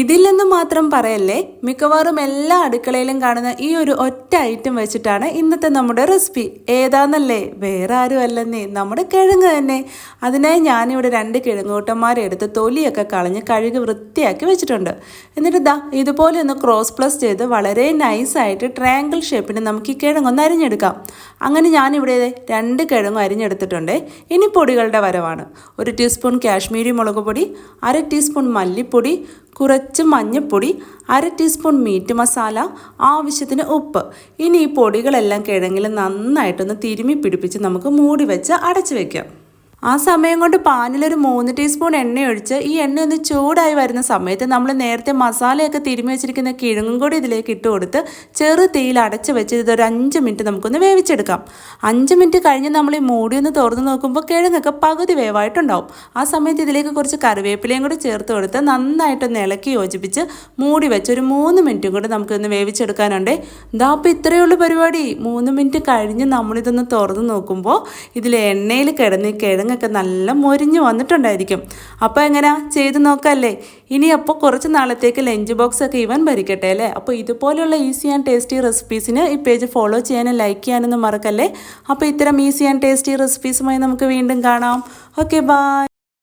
ഇതിൽ നിന്ന് മാത്രം പറയല്ലേ, മിക്കവാറും എല്ലാ അടുക്കളയിലും കാണുന്ന ഈ ഒരു ഒറ്റ ഐറ്റം വെച്ചിട്ടാണ് ഇന്നത്തെ നമ്മുടെ റെസിപ്പി. ഏതാന്നല്ലേ? വേറെ ആരും അല്ലെന്നേ, നമ്മുടെ കിഴങ്ങ് തന്നെ. അതിനായി ഞാനിവിടെ 2 കിഴങ്ങൂട്ടന്മാരെ എടുത്ത് തൊലിയൊക്കെ കളഞ്ഞ് കഴുകി വൃത്തിയാക്കി വെച്ചിട്ടുണ്ട്. എന്നിട്ട് ഇതുപോലെ ഒന്ന് ക്രോസ് പ്ലസ് ചെയ്ത് വളരെ നൈസായിട്ട് ട്രയാങ്കിൾ ഷേപ്പിന് നമുക്ക് ഈ കിഴങ്ങൊന്ന് അരിഞ്ഞെടുക്കാം. അങ്ങനെ ഞാനിവിടെ 2 കിഴങ്ങും അരിഞ്ഞെടുത്തിട്ടുണ്ട്. ഇനി പൊടികളുടെ വരവാണ്. 1 ടീസ്പൂൺ കാശ്മീരി മുളക് പൊടി, 1/2 ടീസ്പൂൺ മല്ലിപ്പൊടി, കുറച്ച് മഞ്ഞൾപ്പൊടി, 1/2 ടീസ്പൂൺ മീറ്റ് മസാല, ആവശ്യത്തിന് ഉപ്പ്. ഇനി ഈ പൊടികളെല്ലാം കിഴങ്ങിൽ നന്നായിട്ടൊന്ന് തിരുമ്മി പിടിപ്പിച്ച് നമുക്ക് മൂടി വെച്ച് അടച്ചു വയ്ക്കാം. ആ സമയം കൊണ്ട് പാനിലൊരു 3 ടീസ്പൂൺ എണ്ണ ഒഴിച്ച് ഈ എണ്ണ ഒന്ന് ചൂടായി വരുന്ന സമയത്ത് നമ്മൾ നേരത്തെ മസാലയൊക്കെ തിരുമ്മി വെച്ചിരിക്കുന്ന കിഴങ്ങും കൂടി ഇതിലേക്ക് ഇട്ട് കൊടുത്ത് ചെറു തീയിൽ അടച്ച് വെച്ച് ഇതൊരു 5 മിനിറ്റ് നമുക്കൊന്ന് വേവിച്ചെടുക്കാം. 5 മിനിറ്റ് കഴിഞ്ഞ് നമ്മൾ ഈ മൂടി ഒന്ന് തുറന്ന് നോക്കുമ്പോൾ കിഴങ്ങൊക്കെ പകുതി വേവായിട്ടുണ്ടാവും. ആ സമയത്ത് ഇതിലേക്ക് കുറച്ച് കറിവേപ്പിലയും കൂടി ചേർത്ത് കൊടുത്ത് നന്നായിട്ടൊന്ന് ഇളക്കി യോജിപ്പിച്ച് മൂടി വെച്ച് ഒരു 3 മിനിറ്റും കൂടി നമുക്കൊന്ന് വേവിച്ചെടുക്കാനുണ്ട്. അപ്പോൾ ഇത്രയേ ഉള്ളൂ പരിപാടി. 3 മിനിറ്റ് കഴിഞ്ഞ് നമ്മളിതൊന്ന് തുറന്ന് നോക്കുമ്പോൾ ഇതിൽ എണ്ണയിൽ കിടന്ന് കിഴങ്ങ് ഒക്കെ നല്ല മൊരിഞ്ഞ് വന്നിട്ടുണ്ടായിരിക്കും. അപ്പോൾ എങ്ങനെയാ ചെയ്ത് നോക്കല്ലേ? ഇനി അപ്പോൾ കുറച്ച് നാളത്തേക്ക് ലഞ്ച് ബോക്സ് ഒക്കെ ഇവൻ ഭരിക്കട്ടെ അല്ലേ? അപ്പോൾ ഇതുപോലെയുള്ള ഈസി ആൻഡ് ടേസ്റ്റി റെസിപ്പീസിന് ഈ പേജ് ഫോളോ ചെയ്യാനും ലൈക്ക് ചെയ്യാനൊന്നും മറക്കല്ലേ. അപ്പോൾ ഇത്തരം ഈസി ആൻഡ് ടേസ്റ്റി റെസിപ്പീസുമായി നമുക്ക് വീണ്ടും കാണാം. Okay, by.